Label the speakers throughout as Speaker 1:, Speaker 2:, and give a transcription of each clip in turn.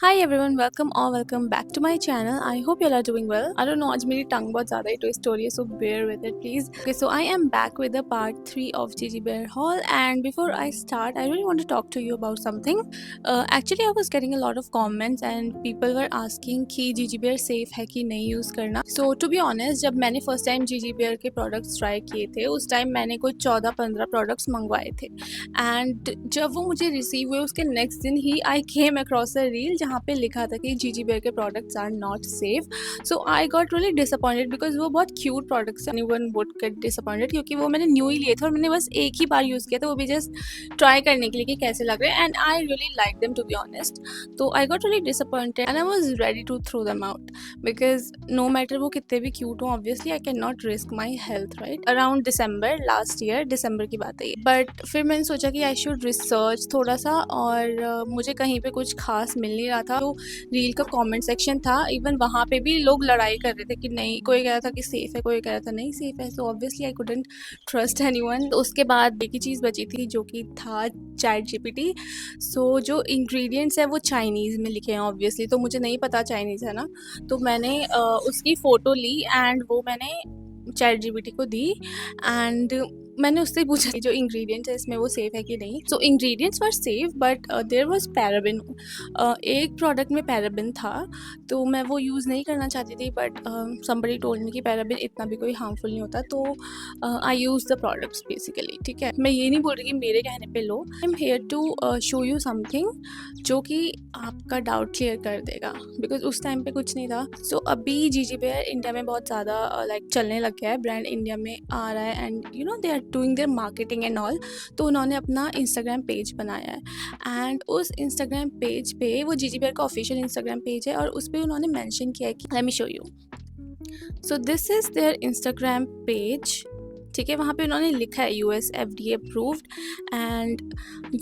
Speaker 1: Hi everyone, welcome back to my channel. I hope you all are doing well. I don't know, आज मेरी tongue बहुत ज़्यादा ही twist हो रही है, so bear with it please. Okay, so I am back with the part 3 of GG Bear haul, and before I start, I really want to talk to you about something. Actually, I was getting a lot of comments and people were asking कि GG Bear safe है कि नहीं use करना. So to be honest, जब मैंने first time GG Bear के products try किए थे, उस time मैंने कोई 14-15 products मंगवाए थे. एंड जब वो मुझे रिसीव हुए उसके नेक्स्ट दिन ही आई केम अक्रॉस अ रील जहाँ पे लिखा था कि जीजी बेयर के products are not safe. So I got really disappointed because वो बहुत cute products. Anyone would get disappointed क्योंकि वो मैंने न्यू ही लिए थे और मैंने बस एक ही बार यूज़ किया था, वो भी जस्ट ट्राई करने के लिए कि कैसे लग रहे हैं. And I really like them to be honest. तो I got really disappointed and I was ready to throw them out because no matter वो कितने भी क्यूट हो, obviously I can not risk my health. Right around December, last year December की बात है. But फिर मैंने सोचा कि आई शुड रिसर्च थोड़ा सा, और मुझे कहीं पे कुछ खास मिल नहीं रहा था. तो रील का कमेंट सेक्शन था, इवन वहाँ पे भी लोग लड़ाई कर रहे थे कि नहीं, कोई कह रहा था कि सेफ़ है, कोई कह रहा था नहीं सेफ़ है. So obviously I couldn't trust anyone. तो उसके बाद एक ही चीज़ बची थी जो कि था चैट जीपीटी. सो जो इंग्रेडिएंट्स है वो चाइनीज़ में लिखे हैं ऑब्वियसली, तो मुझे नहीं पता चाइनीज़ है ना. तो मैंने उसकी फ़ोटो ली एंड वो मैंने चैट जीपीटी को दी. एंड मैंने उससे पूछा कि जो इंग्रेडिएंट्स है इसमें वो सेफ़ है कि नहीं. So ingredients were safe but there was paraben. एक प्रोडक्ट में पैराबिन था, तो मैं वो यूज़ नहीं करना चाहती थी. बट समबडी टोल्ड मी कि पैराबिन इतना भी कोई हार्मफुल नहीं होता. तो आई यूज़ द प्रोडक्ट्स बेसिकली. ठीक है, मैं ये नहीं बोल रही कि मेरे कहने पे लो. I am here to show you something जो कि आपका डाउट क्लियर कर देगा बिकॉज उस टाइम पे कुछ नहीं था. सो अभी जीजी बेयर इंडिया में बहुत ज़्यादा लाइक चलने लग गया है. ब्रांड इंडिया में आ रहा है and you know they are doing their marketing and all. तो उन्होंने अपना इंस्टाग्राम पेज बनाया है एंड उस इंस्टाग्राम पेज पे वो जीजी बेयर का ऑफिशियल इंस्टाग्राम पेज है और उस पर उन्होंने मेंशन किया है कि let me show you. So this is their Instagram page. ठीक है, वहाँ पे उन्होंने लिखा है US FDA approved and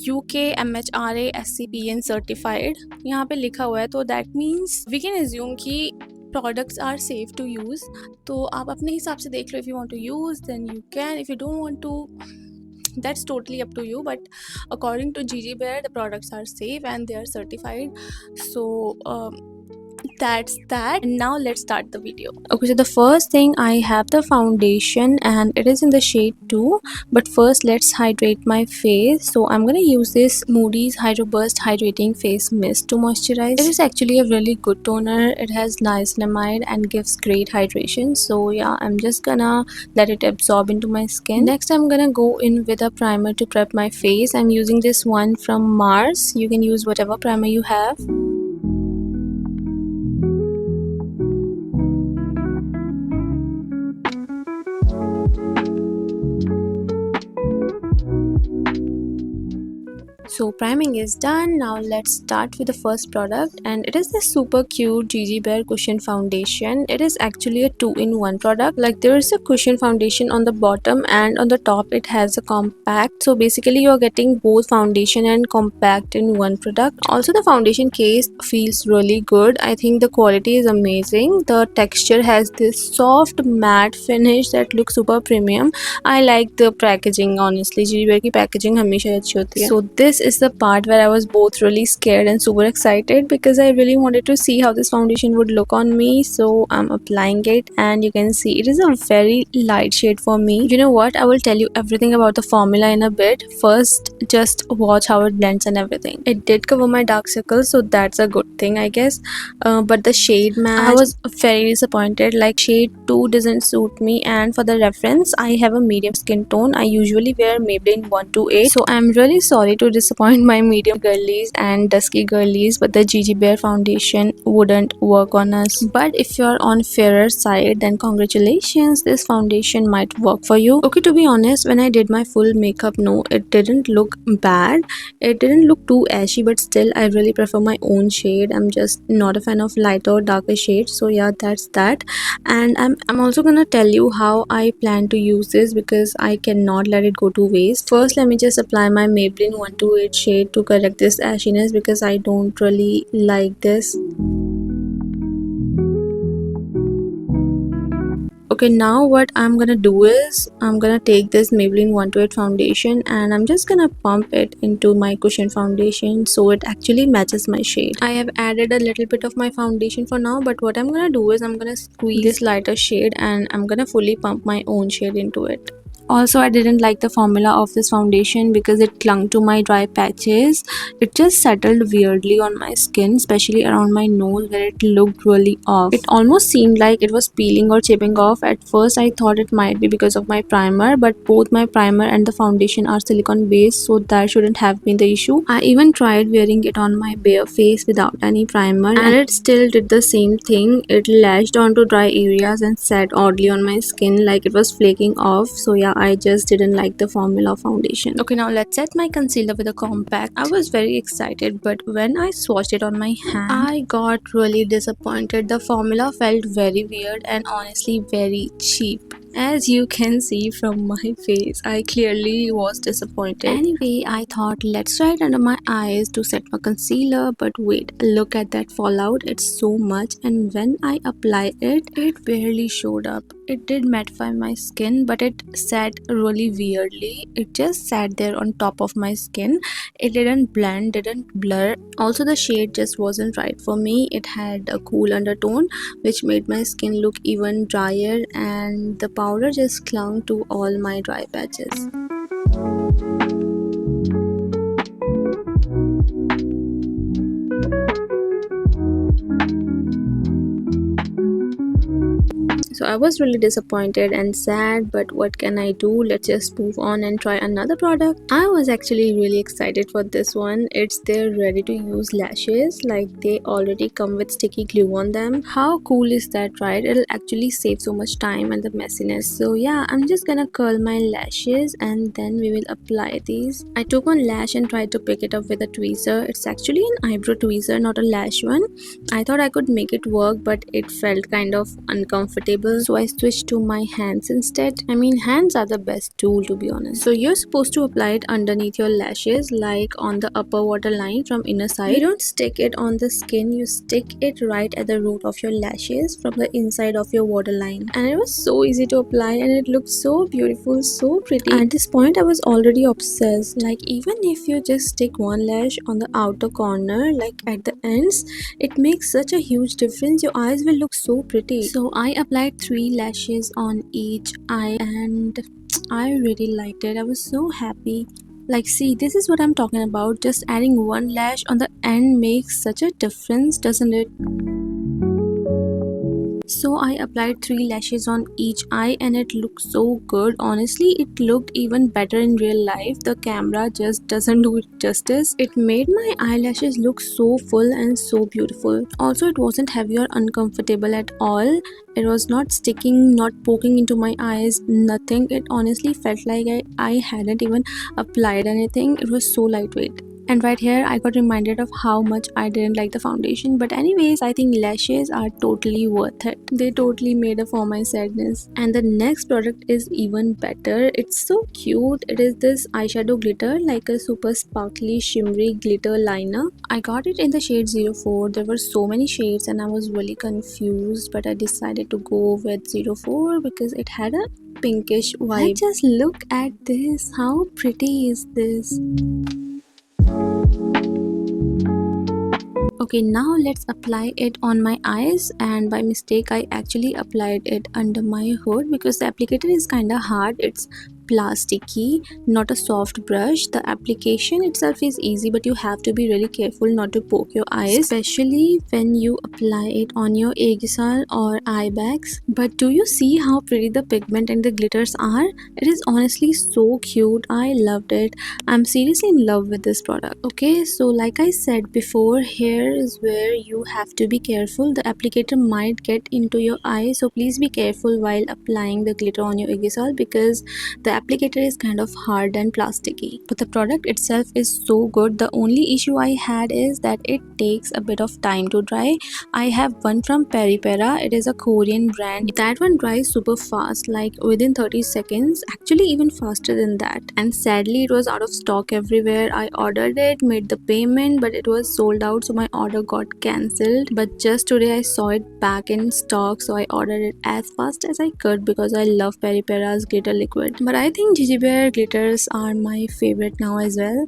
Speaker 1: UK MHRA SCPN certified. यहाँ पे लिखा हुआ है, तो that means we can assume कि products are safe to use. तो आप अपने हिसाब से देख लो. If you want to use then you can, if you don't want to that's totally up to you. But according to GG Bear the products are safe and they are certified. So that's that. And now let's start the video. Okay, so the first thing, I have the foundation and it is in the shade 2. But first let's hydrate my face. So I'm gonna use this Moody's Hydro Burst Hydrating Face Mist to moisturize. It is actually a really good toner. It has niacinamide and gives great hydration. So yeah, I'm just gonna let it absorb into my skin. Next I'm gonna go in with a primer to prep my face. I'm using this one from Mars. You can use whatever primer you have. So priming is done. Now let's start with the first product, and it is this super cute GG Bear Cushion Foundation. It is actually a 2-in-1 product. Like there is a cushion foundation on the bottom and on the top it has a compact. So basically you are getting both foundation and compact in one product. Also the foundation case feels really good. I think the quality is amazing. The texture has this soft matte finish that looks super premium. I like the packaging honestly. GG Bear की packaging हमेशा अच्छी होती है. So this is the part where I was both really scared and super excited because I really wanted to see how this foundation would look on me. So I'm applying it and you can see it is a very light shade for me. You know what, I will tell you everything about the formula in a bit. First just watch how it blends and everything. It did cover my dark circles, so that's a good thing I guess. But the shade match, I was very disappointed. Like shade 2 doesn't suit me, and for the reference I have a medium skin tone. I usually wear Maybelline 128, so I'm really sorry to disappoint my medium girlies and dusky girlies, but the GG Bear foundation wouldn't work on us. But if you're on fairer side, then congratulations, this foundation might work for you. Okay, to be honest, when I did my full makeup, no, it didn't look bad. It didn't look too ashy, but still I really prefer my own shade. I'm just not a fan of lighter or darker shades. So yeah, that's that. And I'm also gonna tell you how I plan to use this because I cannot let it go to waste. First, let me just apply my Maybelline 128 shade to correct this ashiness because I don't really like this. Okay, now what I'm gonna do is I'm gonna take this Maybelline 128 foundation and I'm just gonna pump it into my cushion foundation so it actually matches my shade. I have added a little bit of my foundation for now, but what I'm gonna do is I'm gonna squeeze this lighter shade and I'm gonna fully pump my own shade into it. Also, I didn't like the formula of this foundation because it clung to my dry patches. It just settled weirdly on my skin, especially around my nose where it looked really off. It almost seemed like it was peeling or chipping off. At first, I thought it might be because of my primer, but both my primer and the foundation are silicone based, so that shouldn't have been the issue. I even tried wearing it on my bare face without any primer and it still did the same thing. It lashed onto dry areas and sat oddly on my skin like it was flaking off. So yeah, I just didn't like the formula foundation. Okay, now let's set my concealer with a compact. I was very excited, but when I swatched it on my hand, I got really disappointed. The formula felt very weird and honestly very cheap. As you can see from my face, I clearly was disappointed. Anyway, I thought let's try it under my eyes to set my concealer, but wait, look at that fallout. It's so much, and when I apply it, it barely showed up. It did mattify my skin, but it sat really weirdly. It just sat there on top of my skin. It didn't blend, didn't blur. Also, the shade just wasn't right for me. It had a cool undertone which made my skin look even drier, and the powder just clung to all my dry patches. So I was really disappointed and sad, but what can I do? Let's just move on and try another product. I was actually really excited for this one. It's their ready to use lashes, like they already come with sticky glue on them. How cool is that, right? It'll actually save so much time and the messiness. So yeah, I'm just gonna curl my lashes and then we will apply these. I took one lash and tried to pick it up with a tweezer. It's actually an eyebrow tweezer, not a lash one. I thought I could make it work, but it felt kind of uncomfortable, so I switched to my hands instead. I mean, hands are the best tool, to be honest. So you're supposed to apply it underneath your lashes, like on the upper waterline from inner side. You don't stick it on the skin, you stick it right at the root of your lashes from the inside of your waterline. And it was so easy to apply and it looked so beautiful, so pretty. At this point I was already obsessed. Like, even if you just stick one lash on the outer corner, like at the ends, it makes such a huge difference. Your eyes will look so pretty. So I applied 3 lashes on each eye and I really liked it. I was so happy. Like, see, this is what I'm talking about. Just adding one lash on the end makes such a difference, doesn't it? So I applied 3 lashes on each eye and it looked so good. Honestly, it looked even better in real life. The camera just doesn't do it justice. It made my eyelashes look so full and so beautiful. Also, it wasn't heavy or uncomfortable at all. It was not sticking, not poking into my eyes, nothing. It honestly felt like I hadn't even applied anything. It was so lightweight. And right here I got reminded of how much I didn't like the foundation. But anyways, I think lashes are totally worth it. They totally made up for my sadness. And the next product is even better. It's so cute. It is this eyeshadow glitter, like a super sparkly shimmery glitter liner. I got it in the shade 04. There were so many shades and I was really confused, but I decided to go with 04 because it had a pinkish vibe. Like, just look at this. How pretty is this? Okay, now let's apply it on my eyes, and by mistake I actually applied it under my hood because the applicator is kind of hard. It's plasticky, not a soft brush. The application itself is easy, but you have to be really careful not to poke your eyes, especially when you apply it on your aegisal or eye bags. But do you see how pretty the pigment and the glitters are? It is honestly so cute. I loved it. I'm seriously in love with this product. Okay, so like I said before, here is where you have to be careful. The applicator might get into your eye, so please be careful while applying the glitter on your aegisal because the applicator is kind of hard and plasticky, but the product itself is so good. The only issue I had is that it takes a bit of time to dry. I have one from pt.3. It is a Korean brand. That one dries super fast, like within 30 seconds, actually even faster than that. And sadly it was out of stock everywhere. I ordered it, made the payment, but it was sold out, so my order got cancelled. But just today I saw it back in stock, so I ordered it as fast as I could because I love pt.3's glitter liquid. But I think GEGE BEAR glitters are my favorite now as well.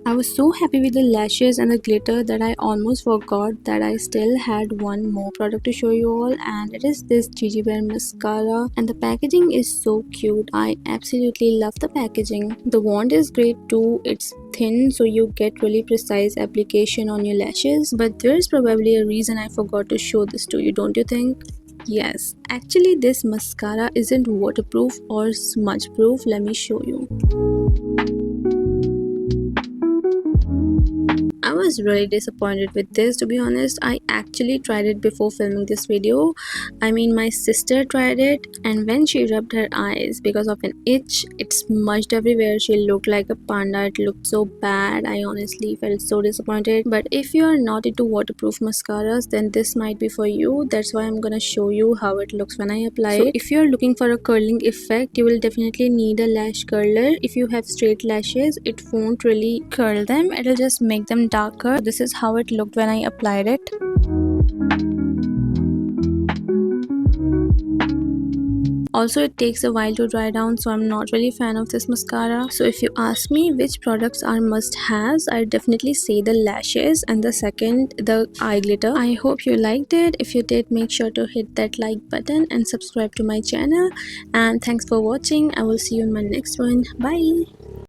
Speaker 1: I was so happy with the lashes and the glitter that I almost forgot that I still had one more product to show you all, and it is this GEGE BEAR mascara, and the packaging is so cute. I absolutely love the packaging. The wand is great too. It's thin, so you get really precise application on your lashes, but there's probably a reason I forgot to show this to you, don't you think? Yes, actually this mascara isn't waterproof or smudge proof. Let me show you. I was really disappointed with this, to be honest. I actually tried it before filming this video. I mean, my sister tried it, and when she rubbed her eyes because of an itch, it smudged everywhere. She looked like a panda. It looked so bad. I honestly felt so disappointed. But if you are not into waterproof mascaras, then this might be for you. That's why I'm gonna show you how it looks when I apply it. If you're looking for a curling effect, you will definitely need a lash curler. If you have straight lashes, it won't really curl them. It'll just make them darker. This is how it looked when I applied it. Also, it takes a while to dry down, so I'm not really a fan of this mascara. So if you ask me which products are must-haves, I definitely say the lashes, and the second, the eye glitter. I hope you liked it. If you did, make sure to hit that like button and subscribe to my channel. And thanks for watching. I will see you in my next one. Bye.